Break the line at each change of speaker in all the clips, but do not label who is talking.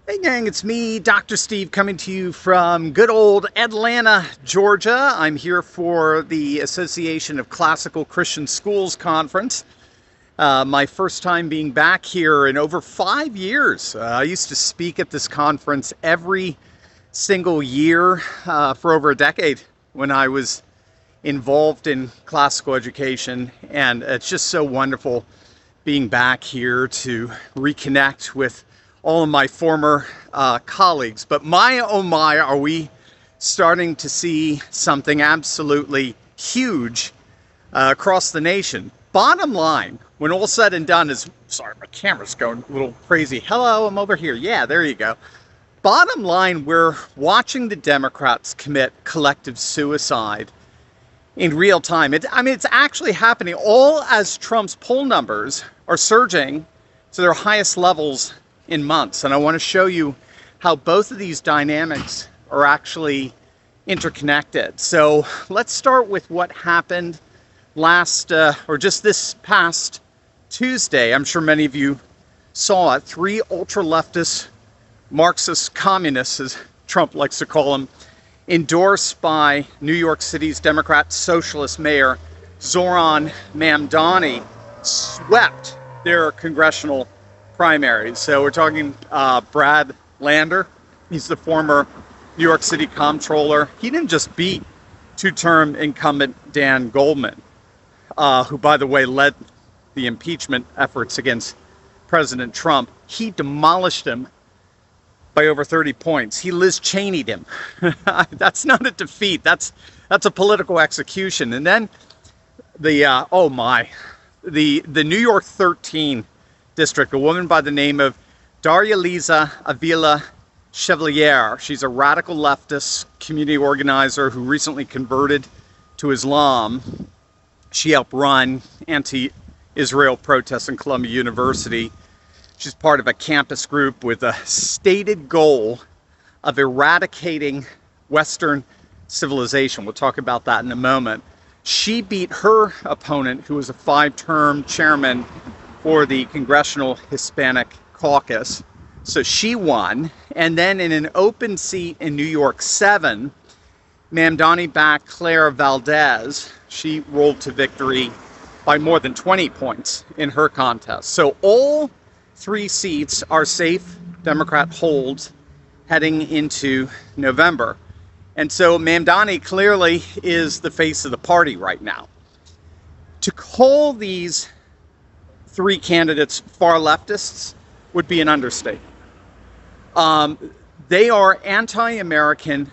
Hey gang, it's me, Dr. Steve, coming to you from good old Atlanta, Georgia. I'm here for the Association of Classical Christian Schools Conference. My first time being back here in over 5 years. I used to speak at this conference every single year for over a decade when I was involved in classical education, and it's just so wonderful being back here to reconnect with all of my former colleagues. But my, oh my, are we starting to see something absolutely huge across the nation. Bottom line, when all said and done is, sorry, my camera's going a little crazy. Hello, I'm over here. Yeah, there you go. Bottom line, we're watching the Democrats commit collective suicide in real time. It's actually happening all as Trump's poll numbers are surging to their highest levels in months. And I want to show you how both of these dynamics are actually interconnected. So let's start with what happened just this past Tuesday. I'm sure many of you saw it. 3 ultra-leftist Marxist communists, as Trump likes to call them, endorsed by New York City's Democrat Socialist Mayor Zoran Mamdani, swept their congressional primaries. So we're talking Brad Lander. He's the former New York City comptroller. He didn't just beat 2-term incumbent Dan Goldman, who, by the way, led the impeachment efforts against President Trump. He demolished him by over 30 points. He Liz Cheney'd him. That's not a defeat. That's a political execution. And then the New York 13 district, a woman by the name of Daria Liza Avila Chevalier. She's a radical leftist community organizer who recently converted to Islam. She helped run anti-Israel protests in Columbia University. She's part of a campus group with a stated goal of eradicating Western civilization. We'll talk about that in a moment. She beat her opponent, who was a 5-term chairman for the Congressional Hispanic Caucus. So she won. And then in an open seat in New York 7, Mamdani backed Claire Valdez. She rolled to victory by more than 20 points in her contest. So all 3 seats are safe Democrat holds heading into November. And so Mamdani clearly is the face of the party right now. To call these 3 candidates far leftists would be an understatement. They are anti-American,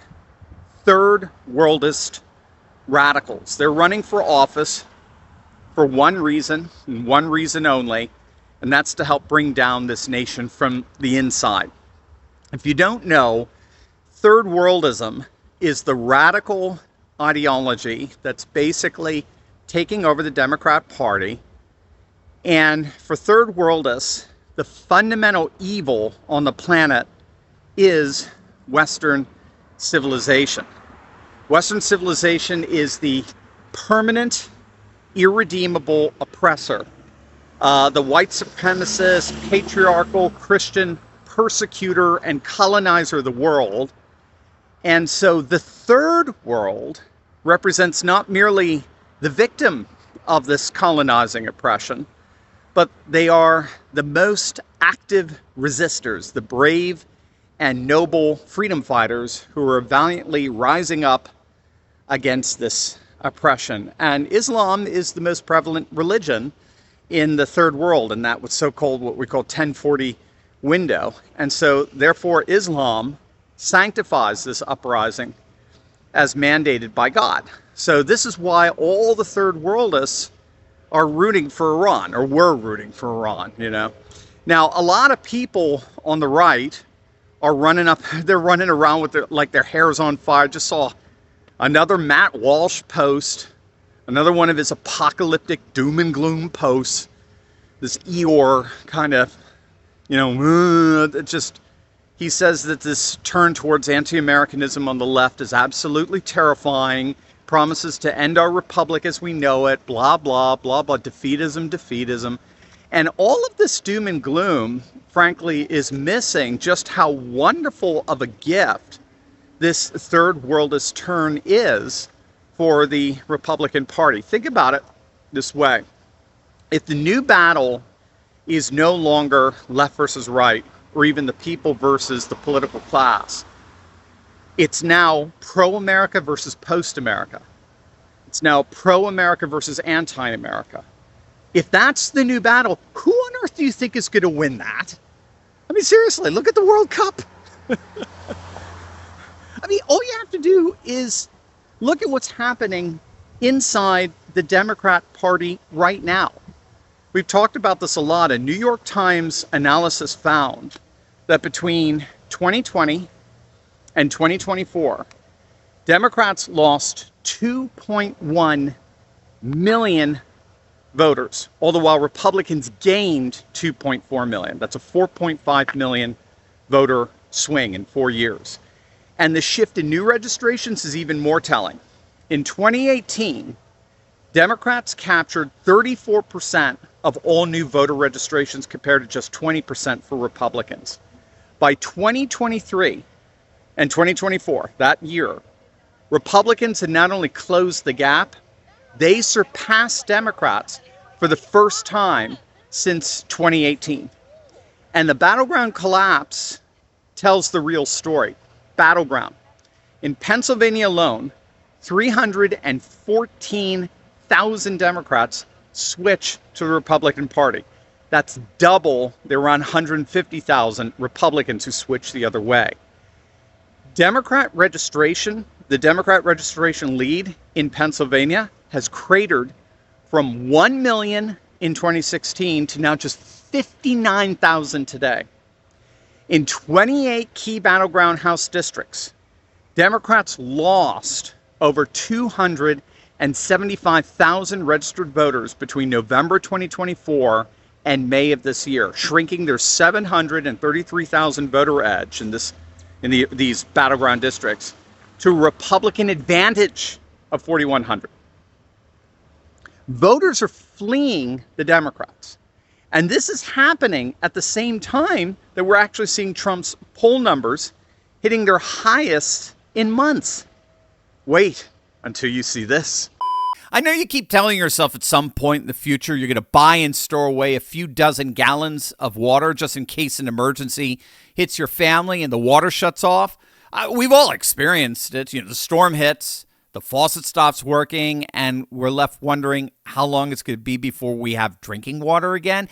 third worldist radicals. They're running for office for one reason, and one reason only, and that's to help bring down this nation from the inside. If you don't know, third worldism is the radical ideology that's basically taking over the Democrat Party. And for third worldists, the fundamental evil on the planet is Western civilization. Western civilization is the permanent, irredeemable oppressor. The white supremacist, patriarchal, Christian persecutor and colonizer of the world. And so the third world represents not merely the victim of this colonizing oppression, but they are the most active resistors, the brave and noble freedom fighters who are valiantly rising up against this oppression. And Islam is the most prevalent religion in the third world, in that what's so-called, what we call 1040 window. And so therefore Islam sanctifies this uprising as mandated by God. So this is why all the third worldists are rooting for Iran, or were rooting for Iran, Now, a lot of people on the right are they're running around with their hair's on fire. Just saw another Matt Walsh post, another one of his apocalyptic doom and gloom posts. This Eeyore kind of, he says that this turn towards anti-Americanism on the left is absolutely terrifying, promises to end our republic as we know it, blah, blah, blah, blah, defeatism. And all of this doom and gloom frankly, is missing just how wonderful of a gift this third worldist turn is for the Republican Party. Think about it this way. If the new battle is no longer left versus right, or even the people versus the political class, it's now pro-America versus post-America. It's now pro-America versus anti-America. If that's the new battle, who on earth do you think is going to win that? I mean, seriously, look at the World Cup. I mean, all you have to do is look at what's happening inside the Democrat Party right now. We've talked about this a lot. A New York Times analysis found that between 2020 and 2024, Democrats lost 2.1 million voters, all the while Republicans gained 2.4 million. That's a 4.5 million voter swing in 4 years. And the shift in new registrations is even more telling. In 2018, Democrats captured 34% of all new voter registrations compared to just 20% for Republicans. By 2023 and 2024, that year, Republicans had not only closed the gap, they surpassed Democrats for the first time since 2018. And the battleground collapse tells the real story. Battleground. In Pennsylvania alone, 314,000 Democrats switched to the Republican Party. That's double the around 150,000 Republicans who switched the other way. The Democrat registration lead in Pennsylvania has cratered from 1 million in 2016 to now just 59,000 today. In 28 key battleground House districts, Democrats lost over 275,000 registered voters between November 2024 and May of this year, shrinking their 733,000 voter edge in these battleground districts to a Republican advantage of 4,100. Voters are fleeing the Democrats. And this is happening at the same time that we're actually seeing Trump's poll numbers hitting their highest in months. Wait until you see this.
I know you keep telling yourself at some point in the future you're going to buy and store away a few dozen gallons of water just in case an emergency hits your family and the water shuts off. We've all experienced it. The storm hits, the faucet stops working, and we're left wondering how long it's going to be before we have drinking water again.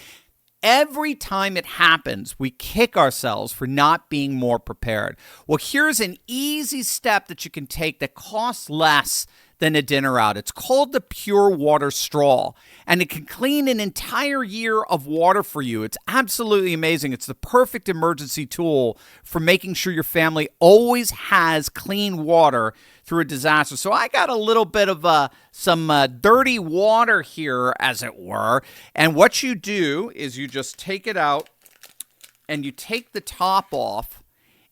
Every time it happens, we kick ourselves for not being more prepared. Well, here's an easy step that you can take that costs less than a dinner out. It's called the Pure Water Straw, and it can clean an entire year of water for you. It's absolutely amazing. It's the perfect emergency tool for making sure your family always has clean water through a disaster. So I got a little bit of some dirty water here, as it were, and what you do is you just take it out and you take the top off,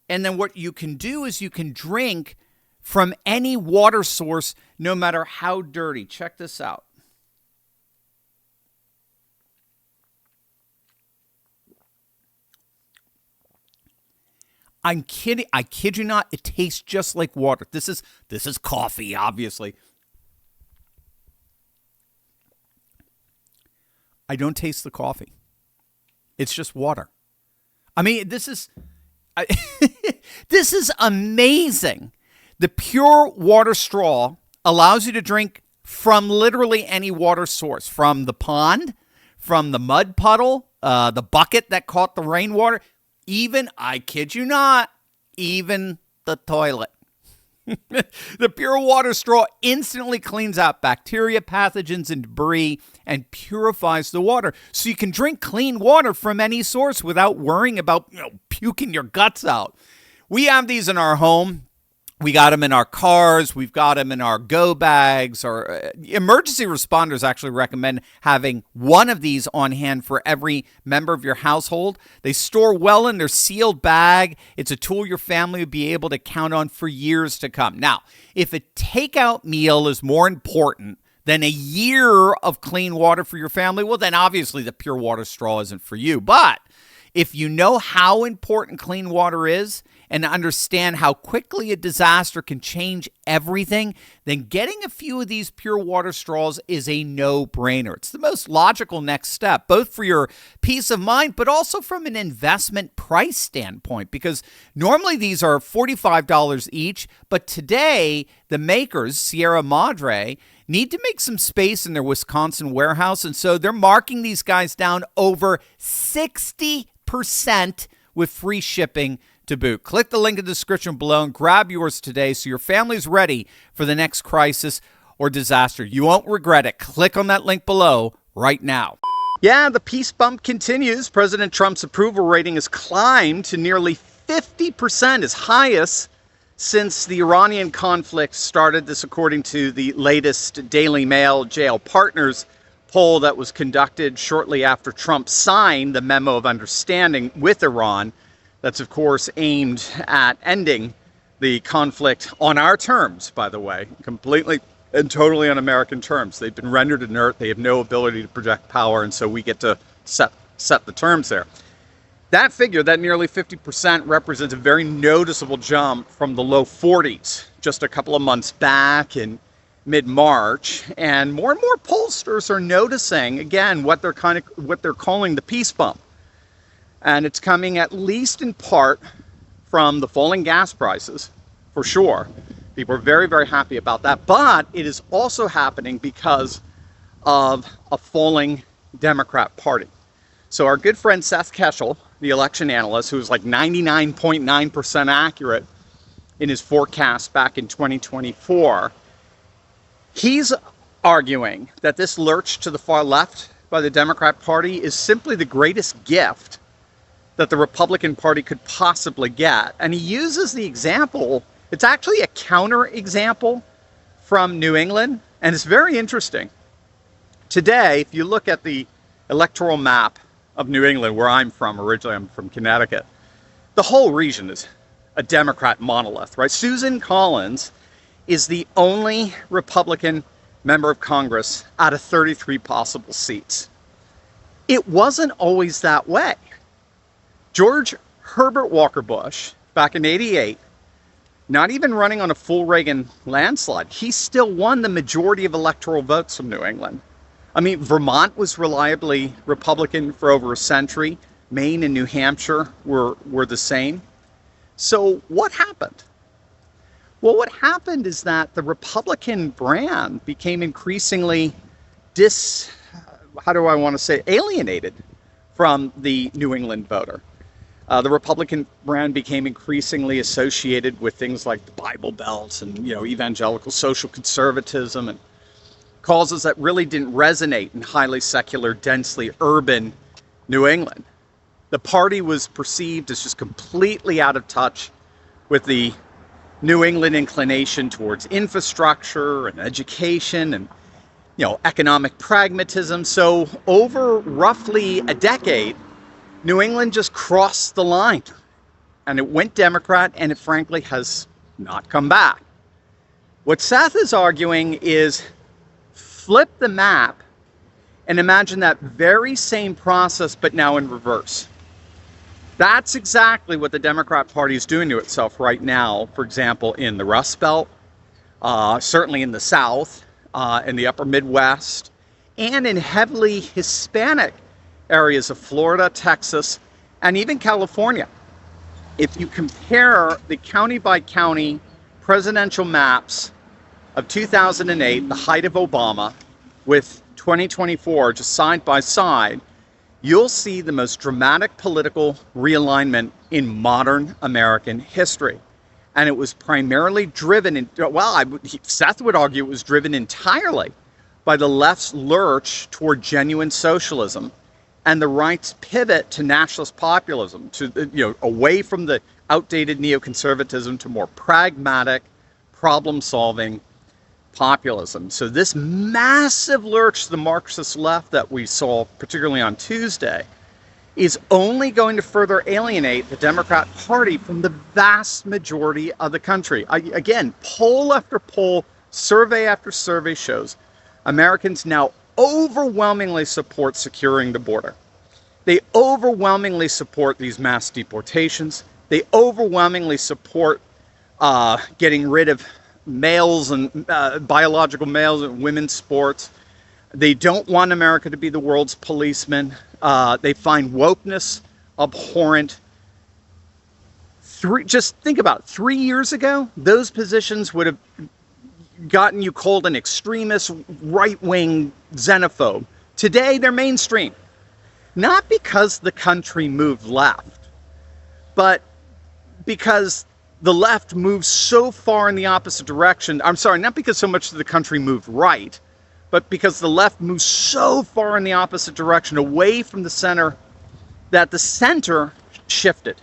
and then what you can do is you can drink from any water source, no matter how dirty. Check this out. I'm kidding. I kid you not. It tastes just like water. This is coffee, obviously. I don't taste the coffee. It's just water. I mean, this is amazing. The Pure Water Straw allows you to drink from literally any water source, from the pond, from the mud puddle, the bucket that caught the rainwater, even, I kid you not, even the toilet. The Pure Water Straw instantly cleans out bacteria, pathogens, and debris and purifies the water. So you can drink clean water from any source without worrying about puking your guts out. We have these in our home. We got them in our cars. We've got them in our go bags. Or emergency responders actually recommend having one of these on hand for every member of your household. They store well in their sealed bag. It's a tool your family would be able to count on for years to come. Now, if a takeout meal is more important than a year of clean water for your family, well, then obviously the Pure Water Straw isn't for you. But If you know how important clean water is and understand how quickly a disaster can change everything, then getting a few of these pure water straws is a no-brainer. It's the most logical next step, both for your peace of mind, but also from an investment price standpoint, because normally these are $45 each, but today the makers, Sierra Madre, need to make some space in their Wisconsin warehouse, and so they're marking these guys down over 60% with free shipping to boot. Click the link in the description below and grab yours today so your family's ready for the next crisis or disaster. You won't regret it. Click on that link below right now.
Yeah, the peace bump continues. President Trump's approval rating has climbed to nearly 50%, his highest since the Iranian conflict started. This according to the latest Daily Mail Jail Partners poll that was conducted shortly after Trump signed the memo of understanding with Iran. That's, of course, aimed at ending the conflict on our terms, by the way, completely and totally on American terms. They've been rendered inert. They have no ability to project power, and so we get to set the terms there. That figure, that nearly 50%, represents a very noticeable jump from the low 40s just a couple of months back in mid-March. And more pollsters are noticing, again, what they're calling the peace bump. And it's coming at least in part from the falling gas prices, for sure. People are very, very happy about that. But it is also happening because of a falling Democrat Party. So our good friend Seth Keshel, the election analyst, who's like 99.9% accurate in his forecast back in 2024, he's arguing that this lurch to the far left by the Democrat Party is simply the greatest gift that the Republican Party could possibly get. And he uses the example, it's actually a counter example from New England, and it's very interesting. Today, if you look at the electoral map of New England, where I'm from, originally I'm from Connecticut, the whole region is a Democrat monolith, right? Susan Collins is the only Republican member of Congress out of 33 possible seats. It wasn't always that way. George Herbert Walker Bush, back in '88, not even running on a full Reagan landslide, he still won the majority of electoral votes from New England. I mean, Vermont was reliably Republican for over a century. Maine and New Hampshire were the same. So what happened? Well, what happened is that the Republican brand became increasingly alienated from the New England voter. The Republican brand became increasingly associated with things like the Bible Belt and, evangelical social conservatism and causes that really didn't resonate in highly secular, densely urban New England. The party was perceived as just completely out of touch with the New England inclination towards infrastructure and education and, economic pragmatism. So over roughly a decade, New England just crossed the line and it went Democrat, and it frankly has not come back. What Seth is arguing is flip the map and imagine that very same process, but now in reverse. That's exactly what the Democrat Party is doing to itself right now, for example, in the Rust Belt, certainly in the South, in the upper Midwest, and in heavily Hispanic areas of Florida, Texas, and even California. If you compare the county by county presidential maps of 2008, the height of Obama, with 2024, just side by side, you'll see the most dramatic political realignment in modern American history. And it was primarily driven, Seth would argue it was driven entirely by the left's lurch toward genuine socialism and the right's pivot to nationalist populism, to away from the outdated neoconservatism to more pragmatic, problem-solving populism. So this massive lurch to the Marxist left that we saw, particularly on Tuesday, is only going to further alienate the Democrat Party from the vast majority of the country. Again, poll after poll, survey after survey shows Americans now overwhelmingly support securing the border. They overwhelmingly support these mass deportations. They overwhelmingly support getting rid of males and biological males in women's sports. They don't want America to be the world's policeman. They find wokeness abhorrent. Just think about it. 3 years ago, those positions would have gotten you called an extremist, right-wing xenophobe. Today, they're mainstream. Not because the country moved left, but because the left moves so far in the opposite direction. I'm sorry, not because so much of the country moved right, but because the left moves so far in the opposite direction, away from the center, that the center shifted.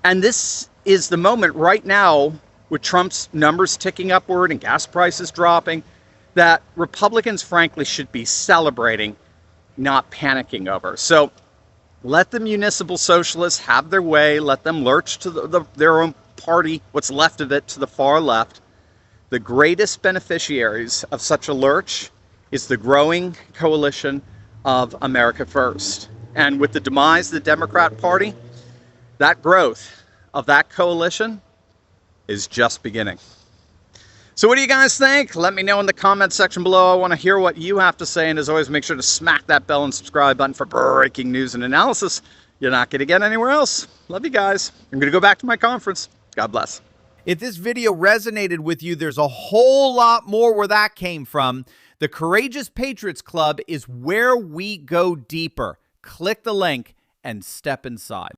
And this is the moment right now, with Trump's numbers ticking upward and gas prices dropping, that Republicans, frankly, should be celebrating, not panicking over. So let the municipal socialists have their way. Let them lurch to their own party, what's left of it, to the far left. The greatest beneficiaries of such a lurch is the growing coalition of America First. And with the demise of the Democrat Party, that growth of that coalition is just beginning. So what do you guys think? Let me know in the comment section below. I want to hear what you have to say. And as always, make sure to smack that bell and subscribe button for breaking news and analysis you're not going to get anywhere else. Love you guys. I'm going to go back to my conference. God bless.
If this video resonated with you, there's a whole lot more where that came from. The Courageous Patriots Club is where we go deeper. Click the link and step inside.